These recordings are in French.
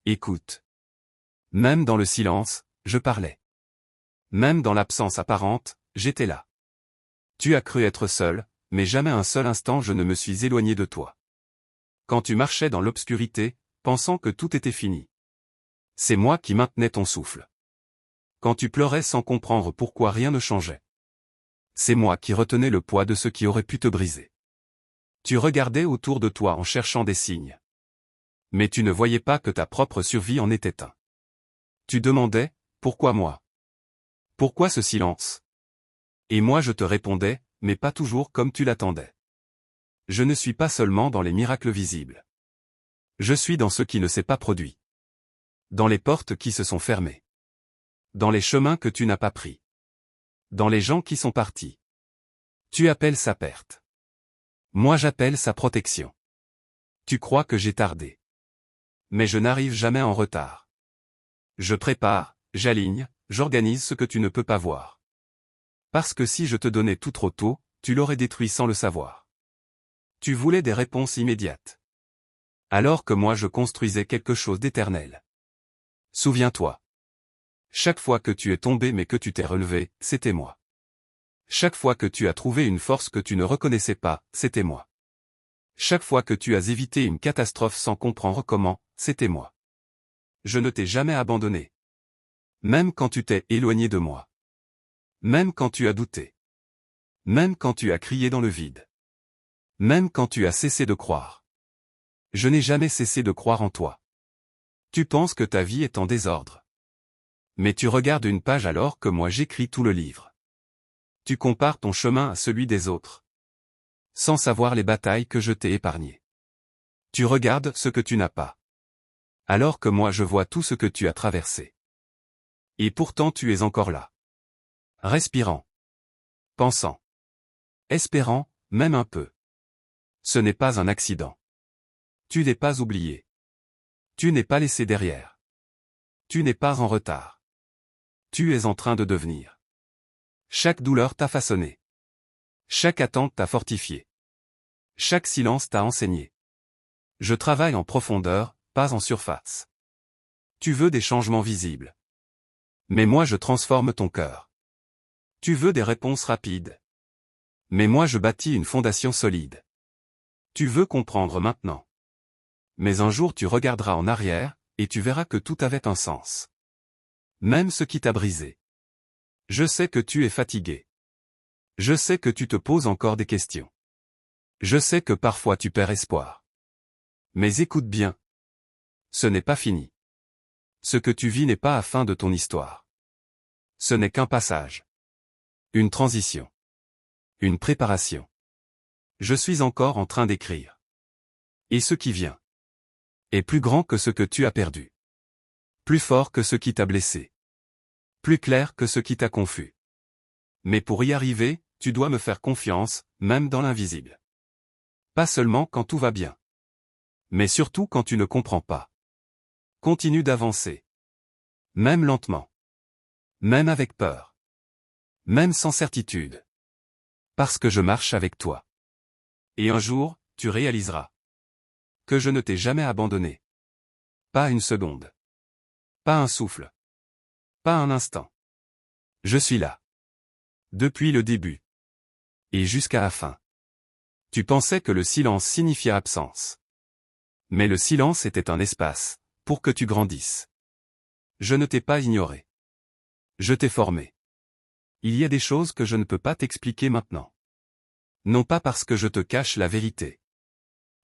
Écoute. Même dans le silence, je parlais. Même dans l'absence apparente, j'étais là. Tu as cru être seul, mais jamais un seul instant je ne me suis éloigné de toi. Quand tu marchais dans l'obscurité, pensant que tout était fini. C'est moi qui maintenais ton souffle. Quand tu pleurais sans comprendre pourquoi rien ne changeait. C'est moi qui retenais le poids de ce qui aurait pu te briser. Tu regardais autour de toi en cherchant des signes. Mais tu ne voyais pas que ta propre survie en était un. Tu demandais, pourquoi moi? Pourquoi ce silence? Et moi je te répondais, mais pas toujours comme tu l'attendais. Je ne suis pas seulement dans les miracles visibles. Je suis dans ce qui ne s'est pas produit. Dans les portes qui se sont fermées. Dans les chemins que tu n'as pas pris. Dans les gens qui sont partis. Tu appelles sa perte. Moi j'appelle sa protection. Tu crois que j'ai tardé. Mais je n'arrive jamais en retard. Je prépare, j'aligne, j'organise ce que tu ne peux pas voir. Parce que si je te donnais tout trop tôt, tu l'aurais détruit sans le savoir. Tu voulais des réponses immédiates. Alors que moi je construisais quelque chose d'éternel. Souviens-toi. Chaque fois que tu es tombé mais que tu t'es relevé, c'était moi. Chaque fois que tu as trouvé une force que tu ne reconnaissais pas, c'était moi. Chaque fois que tu as évité une catastrophe sans comprendre comment, c'était moi. Je ne t'ai jamais abandonné. Même quand tu t'es éloigné de moi. Même quand tu as douté. Même quand tu as crié dans le vide. Même quand tu as cessé de croire. Je n'ai jamais cessé de croire en toi. Tu penses que ta vie est en désordre. Mais tu regardes une page alors que moi j'écris tout le livre. Tu compares ton chemin à celui des autres. Sans savoir les batailles que je t'ai épargnées. Tu regardes ce que tu n'as pas. Alors que moi je vois tout ce que tu as traversé. Et pourtant tu es encore là. Respirant. Pensant. Espérant, même un peu. Ce n'est pas un accident. Tu n'es pas oublié. Tu n'es pas laissé derrière. Tu n'es pas en retard. Tu es en train de devenir. Chaque douleur t'a façonné. Chaque attente t'a fortifié. Chaque silence t'a enseigné. Je travaille en profondeur, pas en surface. Tu veux des changements visibles. Mais moi je transforme ton cœur. Tu veux des réponses rapides. Mais moi je bâtis une fondation solide. Tu veux comprendre maintenant. Mais un jour tu regarderas en arrière, et tu verras que tout avait un sens. Même ce qui t'a brisé. Je sais que tu es fatigué. Je sais que tu te poses encore des questions. Je sais que parfois tu perds espoir. Mais écoute bien. Ce n'est pas fini. Ce que tu vis n'est pas la fin de ton histoire. Ce n'est qu'un passage. Une transition. Une préparation. Je suis encore en train d'écrire. Et ce qui vient est plus grand que ce que tu as perdu. Plus fort que ce qui t'a blessé. Plus clair que ce qui t'a confus. Mais pour y arriver, tu dois me faire confiance, même dans l'invisible. Pas seulement quand tout va bien. Mais surtout quand tu ne comprends pas. Continue d'avancer. Même lentement. Même avec peur. Même sans certitude. Parce que je marche avec toi. Et un jour, tu réaliseras que je ne t'ai jamais abandonné. Pas une seconde. Pas un souffle. Pas un instant. Je suis là. Depuis le début. Et jusqu'à la fin. Tu pensais que le silence signifiait absence. Mais le silence était un espace, pour que tu grandisses. Je ne t'ai pas ignoré. Je t'ai formé. Il y a des choses que je ne peux pas t'expliquer maintenant. Non pas parce que je te cache la vérité.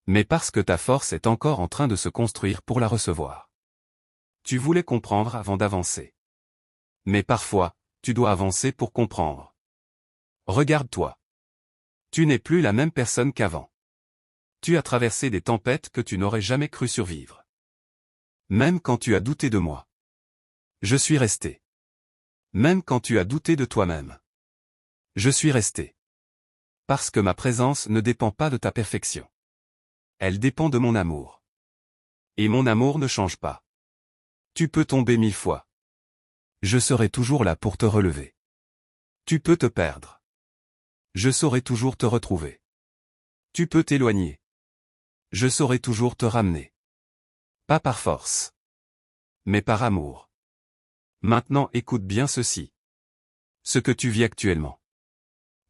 Mais parce que ta force est encore en train de se construire pour la recevoir. Tu voulais comprendre avant d'avancer. Mais parfois, tu dois avancer pour comprendre. Regarde-toi. Tu n'es plus la même personne qu'avant. Tu as traversé des tempêtes que tu n'aurais jamais cru survivre. Même quand tu as douté de moi. Je suis resté. Même quand tu as douté de toi-même. Je suis resté. Parce que ma présence ne dépend pas de ta perfection. Elle dépend de mon amour. Et mon amour ne change pas. Tu peux tomber 1000 fois. Je serai toujours là pour te relever. Tu peux te perdre. Je saurai toujours te retrouver. Tu peux t'éloigner. Je saurai toujours te ramener. Pas par force. mais par amour. Maintenant écoute bien ceci. Ce que tu vis actuellement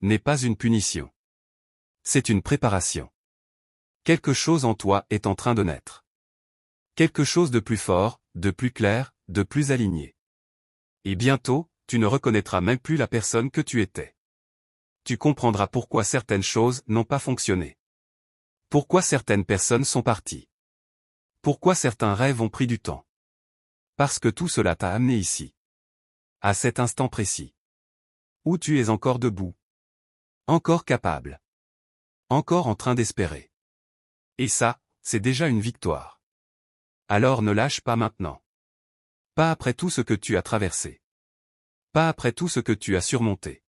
n'est pas une punition. C'est une préparation. Quelque chose en toi est en train de naître. Quelque chose de plus fort, de plus clair, de plus aligné. Et bientôt, tu ne reconnaîtras même plus la personne que tu étais. Tu comprendras pourquoi certaines choses n'ont pas fonctionné. Pourquoi certaines personnes sont parties. Pourquoi certains rêves ont pris du temps. Parce que tout cela t'a amené ici. À cet instant précis. Où tu es encore debout. Encore capable. Encore en train d'espérer. Et ça, c'est déjà une victoire. Alors ne lâche pas maintenant. Pas après tout ce que tu as traversé. Pas après tout ce que tu as surmonté.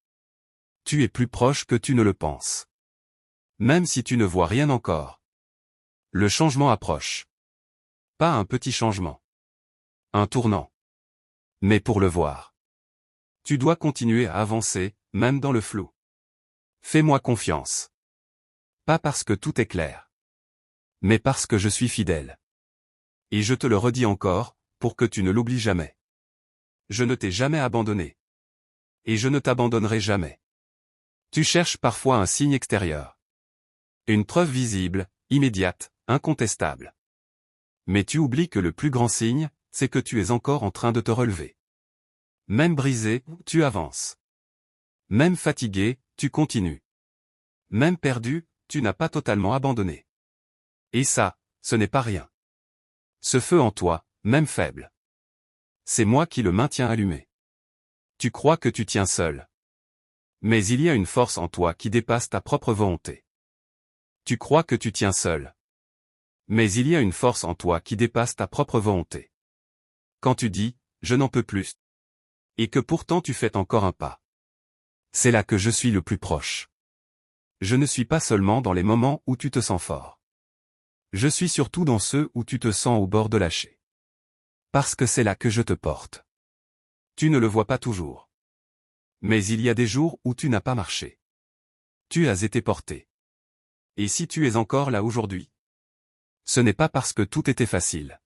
Tu es plus proche que tu ne le penses. Même si tu ne vois rien encore. Le changement approche. Pas un petit changement. Un tournant. Mais pour le voir. Tu dois continuer à avancer, même dans le flou. Fais-moi confiance. Pas parce que tout est clair. Mais parce que je suis fidèle. Et je te le redis encore, pour que tu ne l'oublies jamais. Je ne t'ai jamais abandonné. Et je ne t'abandonnerai jamais. Tu cherches parfois un signe extérieur. Une preuve visible, immédiate, incontestable. Mais tu oublies que le plus grand signe, c'est que tu es encore en train de te relever. Même brisé, tu avances. Même fatigué, tu continues. Même perdu, tu n'as pas totalement abandonné. Et ça, ce n'est pas rien. Ce feu en toi, même faible. C'est moi qui le maintiens allumé. Tu crois que tu tiens seul. Mais il y a une force en toi qui dépasse ta propre volonté. Tu crois que tu tiens seul. Mais il y a une force en toi qui dépasse ta propre volonté. Quand tu dis, je n'en peux plus. Et que pourtant tu fais encore un pas. C'est là que je suis le plus proche. Je ne suis pas seulement dans les moments où tu te sens fort. Je suis surtout dans ceux où tu te sens au bord de lâcher. Parce que c'est là que je te porte. Tu ne le vois pas toujours. Mais il y a des jours où tu n'as pas marché. Tu as été porté. Et si tu es encore là aujourd'hui? Ce n'est pas parce que tout était facile.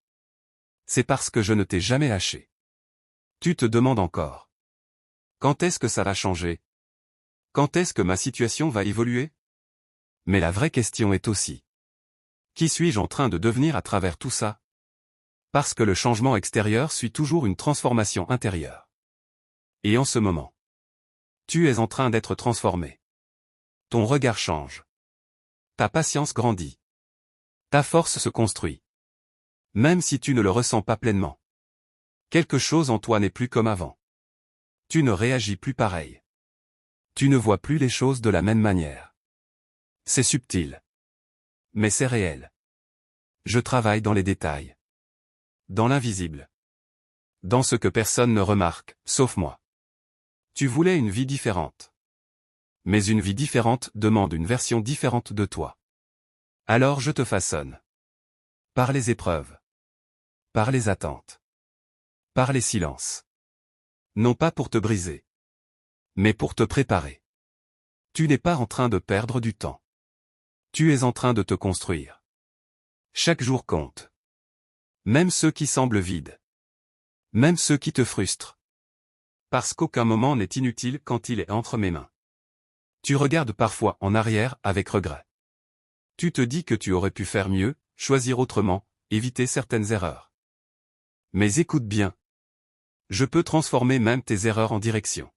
C'est parce que je ne t'ai jamais lâché. Tu te demandes encore. Quand est-ce que ça va changer? Quand est-ce que ma situation va évoluer? Mais la vraie question est aussi. Qui suis-je en train de devenir à travers tout ça? Parce que le changement extérieur suit toujours une transformation intérieure. Et en ce moment, tu es en train d'être transformé. Ton regard change. Ta patience grandit. Ta force se construit. Même si tu ne le ressens pas pleinement. Quelque chose en toi n'est plus comme avant. Tu ne réagis plus pareil. Tu ne vois plus les choses de la même manière. C'est subtil. Mais c'est réel. Je travaille dans les détails. Dans l'invisible. Dans ce que personne ne remarque, sauf moi. Tu voulais une vie différente. Mais une vie différente demande une version différente de toi. Alors je te façonne. Par les épreuves. Par les attentes. Par les silences. Non pas pour te briser. Mais pour te préparer. Tu n'es pas en train de perdre du temps. Tu es en train de te construire. Chaque jour compte. Même ceux qui semblent vides. Même ceux qui te frustrent. Parce qu'aucun moment n'est inutile quand il est entre mes mains. Tu regardes parfois en arrière avec regret. Tu te dis que tu aurais pu faire mieux, choisir autrement, éviter certaines erreurs. Mais écoute bien. Je peux transformer même tes erreurs en direction.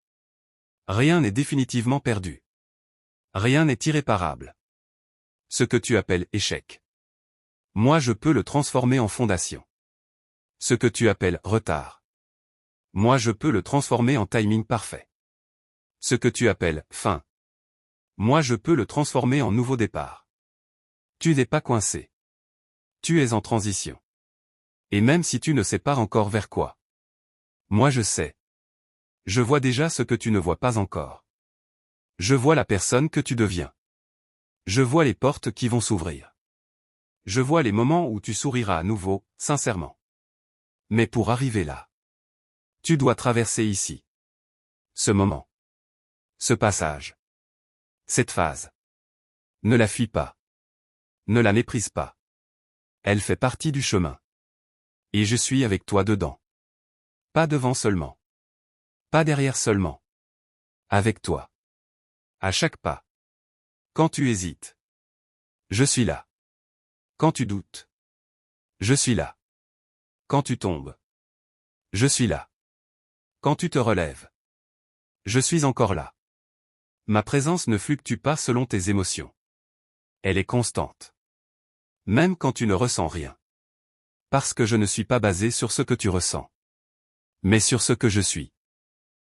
Rien n'est définitivement perdu. Rien n'est irréparable. Ce que tu appelles échec. Moi je peux le transformer en fondation. Ce que tu appelles retard. Moi je peux le transformer en timing parfait. Ce que tu appelles fin. Moi je peux le transformer en nouveau départ. Tu n'es pas coincé. Tu es en transition. Et même si tu ne sais pas encore vers quoi. Moi je sais. Je vois déjà ce que tu ne vois pas encore. Je vois la personne que tu deviens. Je vois les portes qui vont s'ouvrir. Je vois les moments où tu souriras à nouveau, sincèrement. Mais pour arriver là, tu dois traverser ici. Ce moment. Ce passage. Cette phase. Ne la fuis pas. Ne la méprise pas. Elle fait partie du chemin. Et je suis avec toi dedans. Pas devant seulement. Pas derrière seulement. Avec toi. À chaque pas. Quand tu hésites. Je suis là. Quand tu doutes. Je suis là. Quand tu tombes. Je suis là. Quand tu te relèves. Je suis encore là. Ma présence ne fluctue pas selon tes émotions. Elle est constante. Même quand tu ne ressens rien. Parce que je ne suis pas basé sur ce que tu ressens. Mais sur ce que je suis.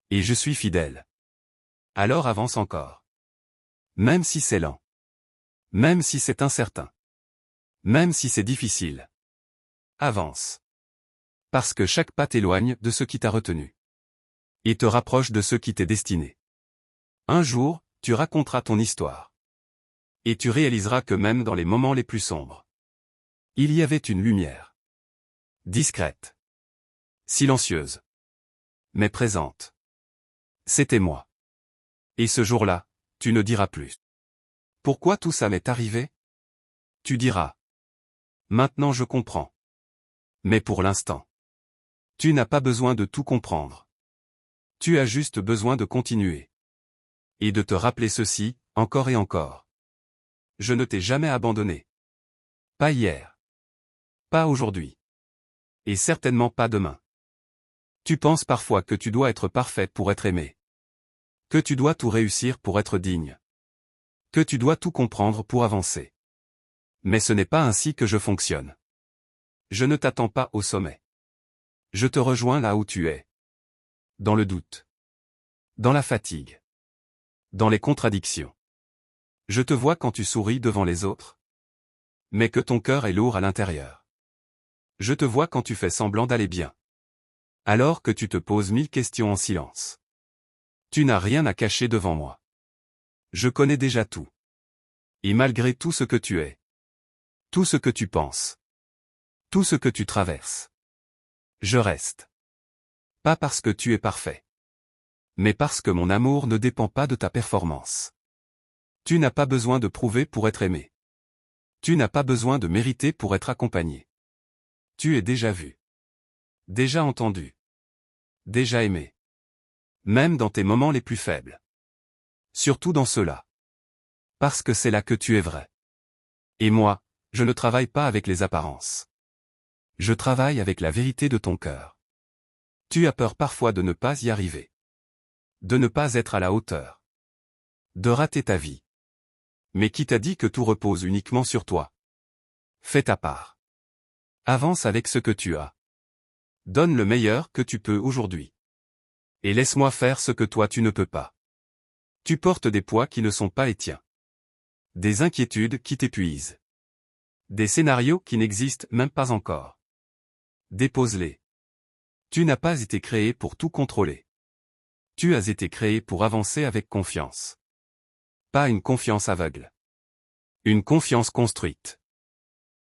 Et je suis fidèle. Alors avance encore. Même si c'est lent. Même si c'est incertain. Même si c'est difficile. Avance. Parce que chaque pas t'éloigne de ce qui t'a retenu. Et te rapproche de ce qui t'est destiné. Un jour, tu raconteras ton histoire. Et tu réaliseras que même dans les moments les plus sombres, il y avait une lumière. Discrète. Silencieuse. Mais présente. C'était moi. Et ce jour-là, tu ne diras plus. Pourquoi tout ça m'est arrivé? Tu diras. Maintenant je comprends. Mais pour l'instant. Tu n'as pas besoin de tout comprendre. Tu as juste besoin de continuer. Et de te rappeler ceci, encore et encore. Je ne t'ai jamais abandonné. Pas hier. Pas aujourd'hui. Et certainement pas demain. Tu penses parfois que tu dois être parfaite pour être aimée. Que tu dois tout réussir pour être digne. Que tu dois tout comprendre pour avancer. Mais ce n'est pas ainsi que je fonctionne. Je ne t'attends pas au sommet. Je te rejoins là où tu es. Dans le doute. Dans la fatigue. Dans les contradictions. Je te vois quand tu souris devant les autres. Mais que ton cœur est lourd à l'intérieur. Je te vois quand tu fais semblant d'aller bien. Alors que tu te poses 1000 questions en silence. Tu n'as rien à cacher devant moi. Je connais déjà tout. Et malgré tout ce que tu es. Tout ce que tu penses. Tout ce que tu traverses. Je reste. Pas parce que tu es parfait. Mais parce que mon amour ne dépend pas de ta performance. Tu n'as pas besoin de prouver pour être aimé. Tu n'as pas besoin de mériter pour être accompagné. Tu es déjà vu. Déjà entendu. Déjà aimé. Même dans tes moments les plus faibles. Surtout dans ceux-là. Parce que c'est là que tu es vrai. Et moi, je ne travaille pas avec les apparences. Je travaille avec la vérité de ton cœur. Tu as peur parfois de ne pas y arriver. De ne pas être à la hauteur. De rater ta vie. Mais qui t'a dit que tout repose uniquement sur toi? Fais ta part. Avance avec ce que tu as. Donne le meilleur que tu peux aujourd'hui. Et laisse-moi faire ce que toi tu ne peux pas. Tu portes des poids qui ne sont pas les tiens. Des inquiétudes qui t'épuisent. Des scénarios qui n'existent même pas encore. Dépose-les. Tu n'as pas été créé pour tout contrôler. Tu as été créé pour avancer avec confiance. Pas une confiance aveugle. Une confiance construite.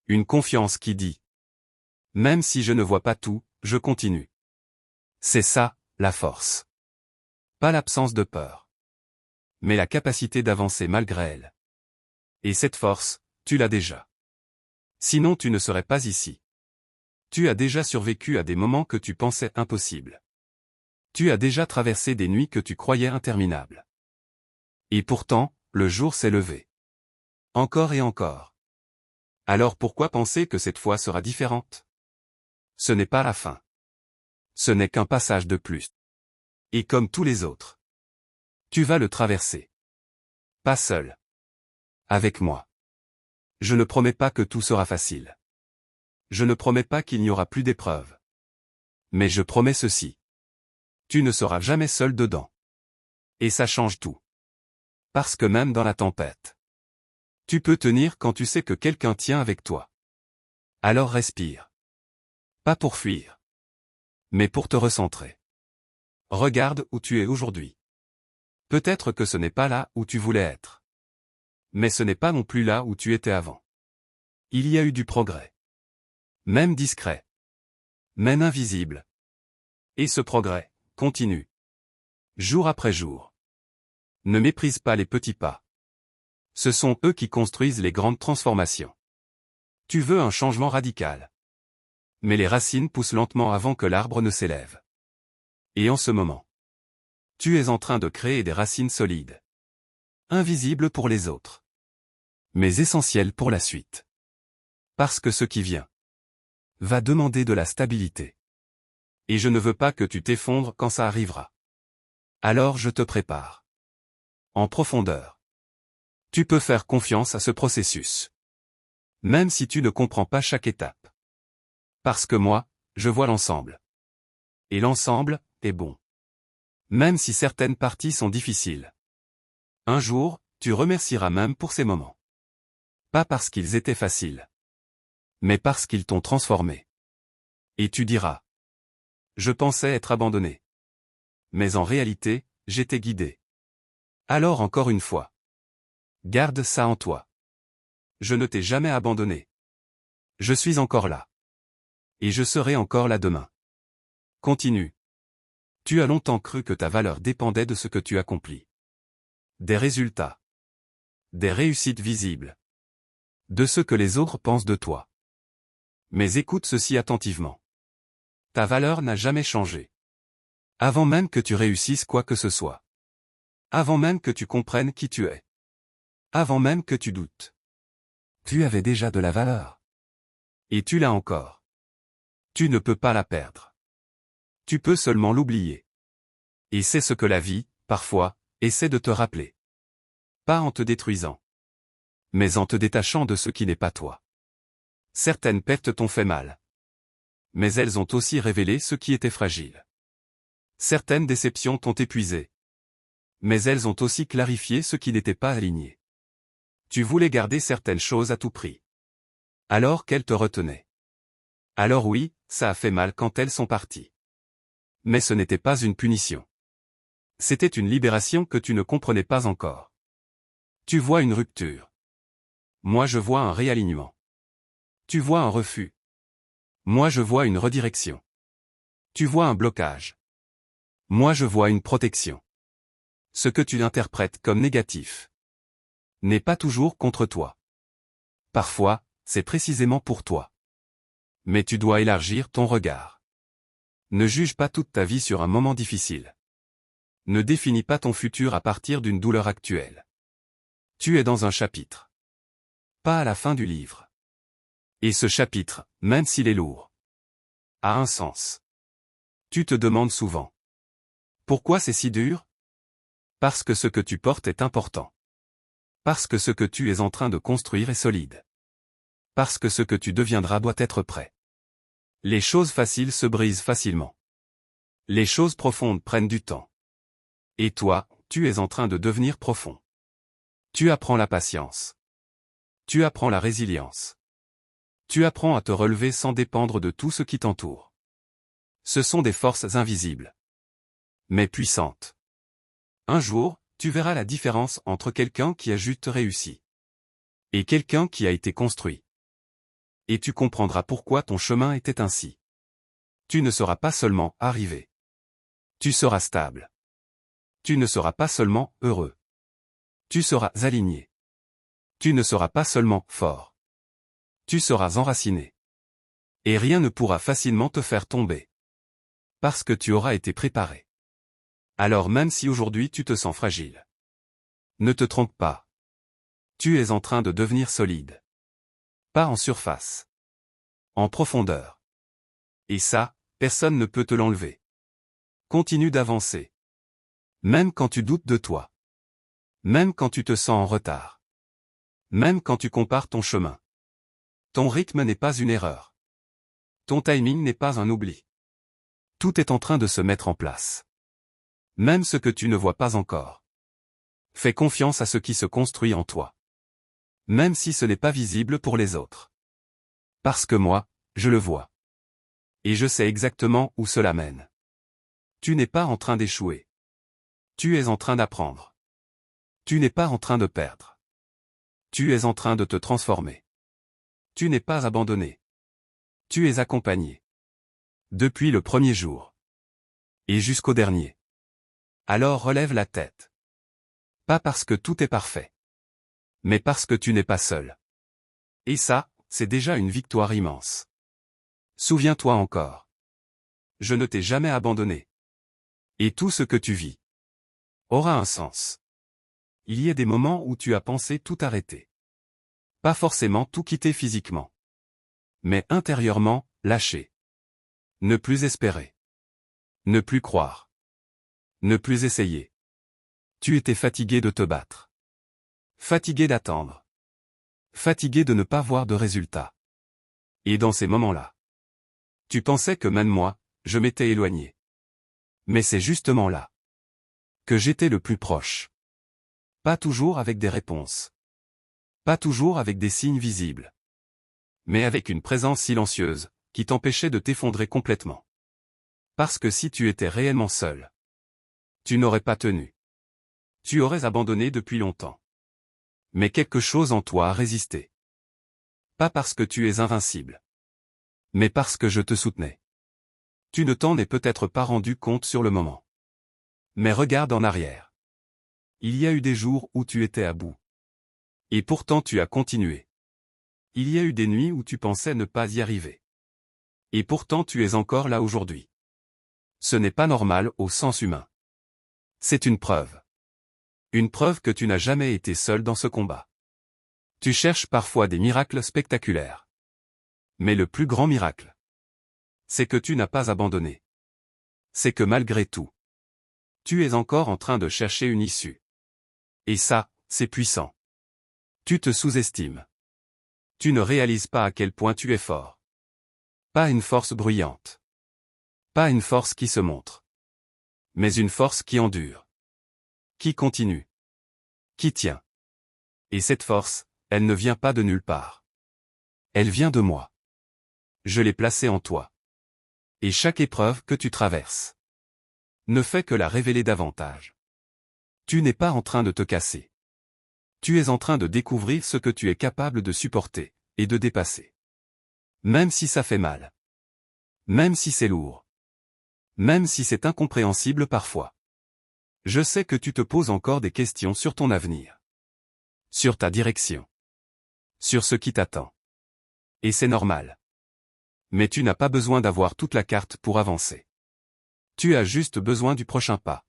Une confiance qui dit. Même si je ne vois pas tout, je continue. C'est ça, la force. Pas l'absence de peur. Mais la capacité d'avancer malgré elle. Et cette force, tu l'as déjà. Sinon tu ne serais pas ici. Tu as déjà survécu à des moments que tu pensais impossibles. Tu as déjà traversé des nuits que tu croyais interminables. Et pourtant, le jour s'est levé. Encore et encore. Alors pourquoi penser que cette fois sera différente? Ce n'est pas la fin. Ce n'est qu'un passage de plus. Et comme tous les autres. Tu vas le traverser. Pas seul. Avec moi. Je ne promets pas que tout sera facile. Je ne promets pas qu'il n'y aura plus d'épreuves. Mais je promets ceci. Tu ne seras jamais seul dedans. Et ça change tout. Parce que même dans la tempête, tu peux tenir quand tu sais que quelqu'un tient avec toi. Alors respire. Pas pour fuir. Mais pour te recentrer. Regarde où tu es aujourd'hui. Peut-être que ce n'est pas là où tu voulais être. Mais ce n'est pas non plus là où tu étais avant. Il y a eu du progrès. Même discret. Même invisible. Et ce progrès continue. Jour après jour. Ne méprise pas les petits pas. Ce sont eux qui construisent les grandes transformations. Tu veux un changement radical. Mais les racines poussent lentement avant que l'arbre ne s'élève. Et en ce moment, tu es en train de créer des racines solides. Invisibles pour les autres. Mais essentielles pour la suite. Parce que ce qui vient va demander de la stabilité. Et je ne veux pas que tu t'effondres quand ça arrivera. Alors je te prépare. En profondeur. Tu peux faire confiance à ce processus. Même si tu ne comprends pas chaque étape. Parce que moi, je vois l'ensemble. Et l'ensemble est bon. Même si certaines parties sont difficiles. Un jour, tu remercieras même pour ces moments. Pas parce qu'ils étaient faciles. Mais parce qu'ils t'ont transformé. Et tu diras. Je pensais être abandonné. Mais en réalité, j'étais guidé. Alors encore une fois. Garde ça en toi. Je ne t'ai jamais abandonné. Je suis encore là. Et je serai encore là demain. Continue. Tu as longtemps cru que ta valeur dépendait de ce que tu accomplis. Des résultats. Des réussites visibles. De ce que les autres pensent de toi. Mais écoute ceci attentivement. Ta valeur n'a jamais changé. Avant même que tu réussisses quoi que ce soit. Avant même que tu comprennes qui tu es. Avant même que tu doutes. Tu avais déjà de la valeur. Et tu l'as encore. Tu ne peux pas la perdre. Tu peux seulement l'oublier. Et c'est ce que la vie, parfois, essaie de te rappeler. Pas en te détruisant. Mais en te détachant de ce qui n'est pas toi. Certaines pertes t'ont fait mal. Mais elles ont aussi révélé ce qui était fragile. Certaines déceptions t'ont épuisé. Mais elles ont aussi clarifié ce qui n'était pas aligné. Tu voulais garder certaines choses à tout prix. Alors qu'elles te retenaient. Alors oui, ça a fait mal quand elles sont parties. Mais ce n'était pas une punition. C'était une libération que tu ne comprenais pas encore. Tu vois une rupture. Moi je vois un réalignement. Tu vois un refus. Moi je vois une redirection. Tu vois un blocage. Moi je vois une protection. Ce que tu interprètes comme négatif n'est pas toujours contre toi. Parfois, c'est précisément pour toi. Mais tu dois élargir ton regard. Ne juge pas toute ta vie sur un moment difficile. Ne définis pas ton futur à partir d'une douleur actuelle. Tu es dans un chapitre. Pas à la fin du livre. Et ce chapitre, même s'il est lourd, a un sens. Tu te demandes souvent. Pourquoi c'est si dur? Parce que ce que tu portes est important. Parce que ce que tu es en train de construire est solide. Parce que ce que tu deviendras doit être prêt. Les choses faciles se brisent facilement. Les choses profondes prennent du temps. Et toi, tu es en train de devenir profond. Tu apprends la patience. Tu apprends la résilience. Tu apprends à te relever sans dépendre de tout ce qui t'entoure. Ce sont des forces invisibles. Mais puissantes. Un jour, tu verras la différence entre quelqu'un qui a juste réussi. Et quelqu'un qui a été construit. Et tu comprendras pourquoi ton chemin était ainsi. Tu ne seras pas seulement arrivé. Tu seras stable. Tu ne seras pas seulement heureux. Tu seras aligné. Tu ne seras pas seulement fort. Tu seras enraciné. Et rien ne pourra facilement te faire tomber. Parce que tu auras été préparé. Alors même si aujourd'hui tu te sens fragile. Ne te trompe pas. Tu es en train de devenir solide. Pas en surface. En profondeur. Et ça, personne ne peut te l'enlever. Continue d'avancer. Même quand tu doutes de toi. Même quand tu te sens en retard. Même quand tu compares ton chemin. Ton rythme n'est pas une erreur. Ton timing n'est pas un oubli. Tout est en train de se mettre en place. Même ce que tu ne vois pas encore. Fais confiance à ce qui se construit en toi. Même si ce n'est pas visible pour les autres. Parce que moi, je le vois. Et je sais exactement où cela mène. Tu n'es pas en train d'échouer. Tu es en train d'apprendre. Tu n'es pas en train de perdre. Tu es en train de te transformer. Tu n'es pas abandonné. Tu es accompagné. Depuis le premier jour. Et jusqu'au dernier. Alors relève la tête. Pas parce que tout est parfait. Mais parce que tu n'es pas seul. Et ça, c'est déjà une victoire immense. Souviens-toi encore. Je ne t'ai jamais abandonné. Et tout ce que tu vis aura un sens. Il y a des moments où tu as pensé tout arrêter. Pas forcément tout quitter physiquement. Mais intérieurement, lâcher. Ne plus espérer. Ne plus croire. Ne plus essayer. Tu étais fatigué de te battre. Fatigué d'attendre. Fatigué de ne pas voir de résultat. Et dans ces moments-là, tu pensais que même moi, je m'étais éloigné. Mais c'est justement là que j'étais le plus proche. Pas toujours avec des réponses. Pas toujours avec des signes visibles. Mais avec une présence silencieuse, qui t'empêchait de t'effondrer complètement. Parce que si tu étais réellement seul, tu n'aurais pas tenu. Tu aurais abandonné depuis longtemps. Mais quelque chose en toi a résisté. Pas parce que tu es invincible. Mais parce que je te soutenais. Tu ne t'en es peut-être pas rendu compte sur le moment. Mais regarde en arrière. Il y a eu des jours où tu étais à bout. Et pourtant tu as continué. Il y a eu des nuits où tu pensais ne pas y arriver. Et pourtant tu es encore là aujourd'hui. Ce n'est pas normal au sens humain. C'est une preuve. Une preuve que tu n'as jamais été seul dans ce combat. Tu cherches parfois des miracles spectaculaires. Mais le plus grand miracle, c'est que tu n'as pas abandonné. C'est que malgré tout, tu es encore en train de chercher une issue. Et ça, c'est puissant. Tu te sous-estimes. Tu ne réalises pas à quel point tu es fort. Pas une force bruyante. Pas une force qui se montre. Mais une force qui endure. Qui continue. Qui tient. Et cette force, elle ne vient pas de nulle part. Elle vient de moi. Je l'ai placée en toi. Et chaque épreuve que tu traverses ne fait que la révéler davantage. Tu n'es pas en train de te casser. Tu es en train de découvrir ce que tu es capable de supporter, et de dépasser. Même si ça fait mal. Même si c'est lourd. Même si c'est incompréhensible parfois. Je sais que tu te poses encore des questions sur ton avenir. Sur ta direction. Sur ce qui t'attend. Et c'est normal. Mais tu n'as pas besoin d'avoir toute la carte pour avancer. Tu as juste besoin du prochain pas.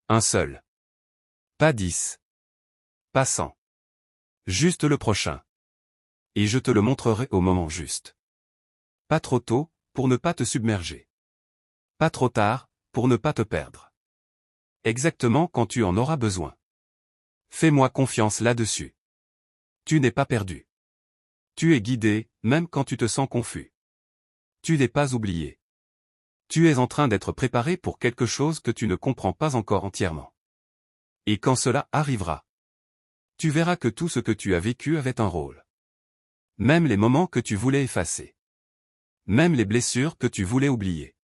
Un seul. Pas 10. Pas 100. Juste le prochain. Et je te le montrerai au moment juste. Pas trop tôt, pour ne pas te submerger. Pas trop tard, pour ne pas te perdre. Exactement quand tu en auras besoin. Fais-moi confiance là-dessus. Tu n'es pas perdu. Tu es guidé, même quand tu te sens confus. Tu n'es pas oublié. Tu es en train d'être préparé pour quelque chose que tu ne comprends pas encore entièrement. Et quand cela arrivera, tu verras que tout ce que tu as vécu avait un rôle. Même les moments que tu voulais effacer. Même les blessures que tu voulais oublier.